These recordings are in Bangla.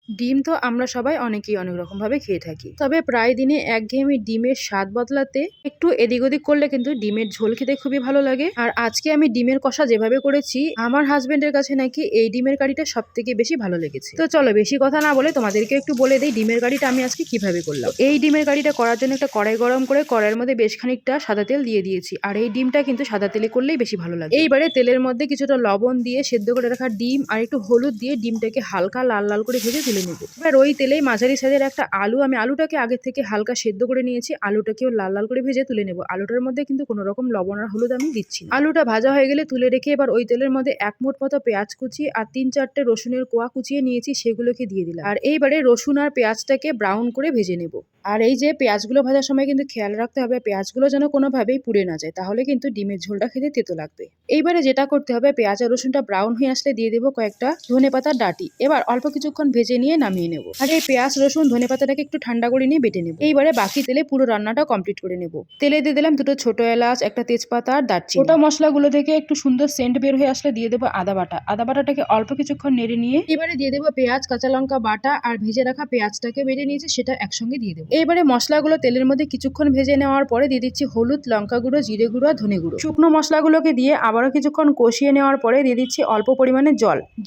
ডিম তো আমরা সবাই অনেকেই অনেক রকম ভাবে খেয়ে থাকি, তবে প্রায় দিনে একঘেয়েমি ডিমের স্বাদ বদলাতে একটু এদিক ওদিক করলে কিন্তু ডিমের ঝোল খেতে খুবই ভালো লাগে। আর আজকে আমি ডিমের কষা যেভাবে করেছি, আমার হাজবেন্ডের কাছে নাকি এই ডিমের কারিটা সব থেকে বেশি ভালো লেগেছে। তো চলো বেশি কথা না বলে তোমাদেরকে একটু বলে দিই ডিমের কারিটা আমি আজকে কিভাবে করলাম। এই ডিমের কারিটা করার জন্য একটা কড়াই গরম করে কড়াইয়ের মধ্যে বেশ খানিকটা সাদা তেল দিয়ে দিয়েছি, আর এই ডিমটা কিন্তু সাদা তেলে করলেই বেশি ভালো লাগে। এইবারে তেলের মধ্যে কিছুটা লবণ দিয়ে সেদ্ধ করে রাখা ডিম আর একটু হলুদ দিয়ে ডিমটাকে হালকা লাল লাল করে ভেজে তুলে নেব। এবার ওই তেলেই মাঝারি সাইজের একটা আলু, আমি আলুটাকে আগে থেকে হালকা সেদ্ধ করে নিয়েছি, আলুটাকেও লাল লাল করে ভেজে তুলে নেব। আলুটার মধ্যে কিন্তু কোনো রকম লবণ আর হলুদ আমি দিচ্ছি না। আলুটা ভাজা হয়ে গেলে তুলে রেখে এবার ওই তেলের মধ্যে এক মুঠ মতো পেঁয়াজ কুচি আর 3-4টে রসুনের কোয়া কুচিয়ে নিয়েছি, সেগুলোকে দিয়ে দিলাম। আর এইবারে রসুন আর পেঁয়াজটাকে ব্রাউন করে ভেজে নেব। আর এই যে পেঁয়াজগুলো ভাজার সময় কিন্তু খেয়াল রাখতে হবে পেঁয়াজগুলো যেন কোনোভাবেই পুড়ে না যায়, তাহলে কিন্তু ডিমের ঝোলটা খেতে তেতো লাগবে। এইবারে যেটা করতে হবে, পেঁয়াজ আর রসুনটা ব্রাউন হয়ে আসলে দিয়ে দেবো কয়েকটা ধনেপাতার ডাঁটি। এবার অল্প কিছুক্ষণ ভেজে নিয়ে নামিয়ে নেব। আর এই পেঁয়াজ রসুন ধনেপাতাটাকে একটু ঠান্ডা করে নিয়ে বেটে নেব। এইবারে বাকি তেলে পুরো রান্নাটা কমপ্লিট করে নেব। তেলে দিয়ে দিলাম 2টো ছোট এলাচ, একটা তেজপাতা আর দারচিনি। ওটা মশলাগুলো থেকে একটু সুন্দর সেন্ট বের হয়ে আসলে দিয়ে দেবো আদা বাটা। আদা বাটাটাকে অল্প কিছুক্ষণ নেড়ে নিয়ে এবারে দিয়ে দেবো পেঁয়াজ, কাঁচা লঙ্কা বাটা আর ভেজে রাখা পেঁয়াজটাকে বেটে নিয়েছি, সেটা একসঙ্গে দিয়ে দেবো। এবারে মশলাগুলো তেলের মধ্যে কিছুক্ষণ ভেজে নেওয়ার পরে দিয়ে দিচ্ছি হলুদ, লঙ্কা গুঁড়ো, জিরে গুঁড়ো, ধনে গুঁড়ো। শুকনো মশলাগুলোকে দিয়ে আবারও কিছুক্ষণ কষিয়ে নেওয়ার পরে দিয়ে দিচ্ছি অল্প পরিমাণে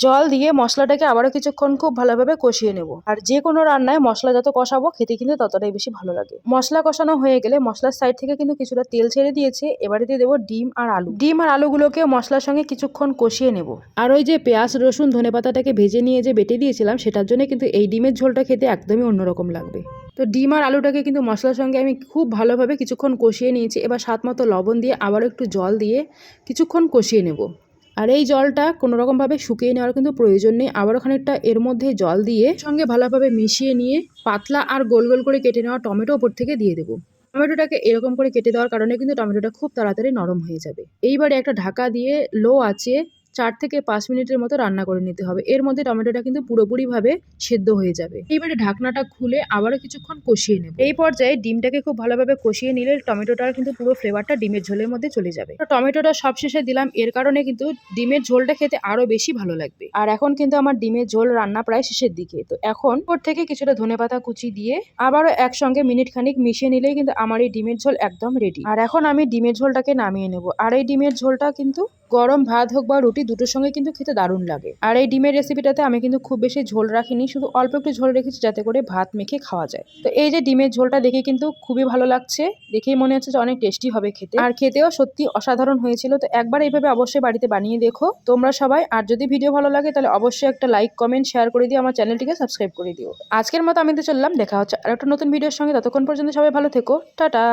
জল দিয়ে মশলাটাকে আবারও কিছুক্ষণ খুব ভালোভাবে কষিয়ে নেব। আর যে কোনো রান্নায় মশলা যত কষাবো খেতে কিন্তু ততটাই বেশি ভালো লাগে। মশলা কষানো হয়ে গেলে মশলার সাইড থেকে কিন্তু কিছুটা তেল ছেড়ে দিয়েছে, এবারে দিয়ে দেবো ডিম আর আলুগুলোকে মশলার সঙ্গে কিছুক্ষণ কষিয়ে নেব। আর ওই যে পেঁয়াজ রসুন ধনেপাতাটাকে ভেজে নিয়ে যে বেটে দিয়েছিলাম, সেটার জন্য কিন্তু এই ডিমের ঝোলটা খেতে একদমই অন্যরকম লাগবে। তো ডিম আর আলুটাকে কিন্তু মশলার সঙ্গে আমি খুব ভালোভাবে কিছুক্ষণ কষিয়ে নিয়েছি। এবার স্বাদ মতো লবণ দিয়ে আবারও একটু জল দিয়ে কিছুক্ষণ কষিয়ে নেব। আর এই জলটা কোনো রকমভাবে শুকিয়ে নেওয়ার কিন্তু প্রয়োজন নেই। আবারও খানিকটা এর মধ্যে জল দিয়ে সঙ্গে ভালোভাবে মিশিয়ে নিয়ে পাতলা আর গোল গোল করে কেটে নেওয়া টমেটো ওপর থেকে দিয়ে দেবো। টমেটোটাকে এরকম করে কেটে দেওয়ার কারণে কিন্তু টমেটোটা খুব তাড়াতাড়ি নরম হয়ে যাবে। এইবারে একটা ঢাকা দিয়ে লো আঁচে 4 থেকে 5 মিনিটের মতো রান্না করে নিতে হবে। এর মধ্যে টমেটোটা কিন্তু পুরোপুরিভাবে সেদ্ধ হয়ে যাবে। এইবারে ঢাকনাটা খুলে আবারও কিছুক্ষণ কষিয়ে নেব। এই পর্যায়ে ডিমটাকে খুব ভালোভাবে কষিয়ে নিলে টমেটোটার কিন্তু পুরো ফ্লেভারটা ডিমের ঝোলের মধ্যে চলে যাবে। টমেটোটা সবশেষে দিলাম, এর কারণে কিন্তু ডিমের ঝোলটা খেতে আরো বেশি ভালো লাগবে। আর এখন কিন্তু আমার ডিমের ঝোল রান্না প্রায় শেষের দিকে। তো এখন উপর থেকে কিছুটা ধনেপাতা কুচি দিয়ে আবারও একসঙ্গে মিনিট খানিক মিশিয়ে নিলেই কিন্তু আমার এই ডিমের ঝোল একদম রেডি। আর এখন আমি ডিমের ঝোলটাকে নামিয়ে নেব। আর এই ডিমের ঝোলটা কিন্তু গরম ভাত হোক বা রুটি দুটোর সঙ্গে কিন্তু খেতে দারুণ লাগে। আর এই ডিমের রেসিপিটাতে আমি কিন্তু খুব বেশি ঝোল রাখিনি, শুধু অল্প একটু ঝোল রেখেছি যাতে করে ভাত মেখে খাওয়া যায়। তো এই যে ডিমের ঝোলটা দেখে কিন্তু খুবই ভালো লাগছে, দেখেই মনে হচ্ছে যে অনেক টেস্টি হবে খেতে। আর খেতেও সত্যি অসাধারণ হয়েছিল। তো একবার এইভাবে অবশ্যই বাড়িতে বানিয়ে দেখো তোমরা সবাই। আর যদি ভিডিও ভালো লাগে তাহলে অবশ্যই একটা লাইক কমেন্ট শেয়ার করে দিও, আমার চ্যানেলটিকে সাবস্ক্রাইব করে দিও। আজকের মতো আমি তো চললাম, দেখা হচ্ছে আর একটা নতুন ভিডিওর সঙ্গে। ততক্ষণ পর্যন্ত সবাই ভালো থেকো, টাটা।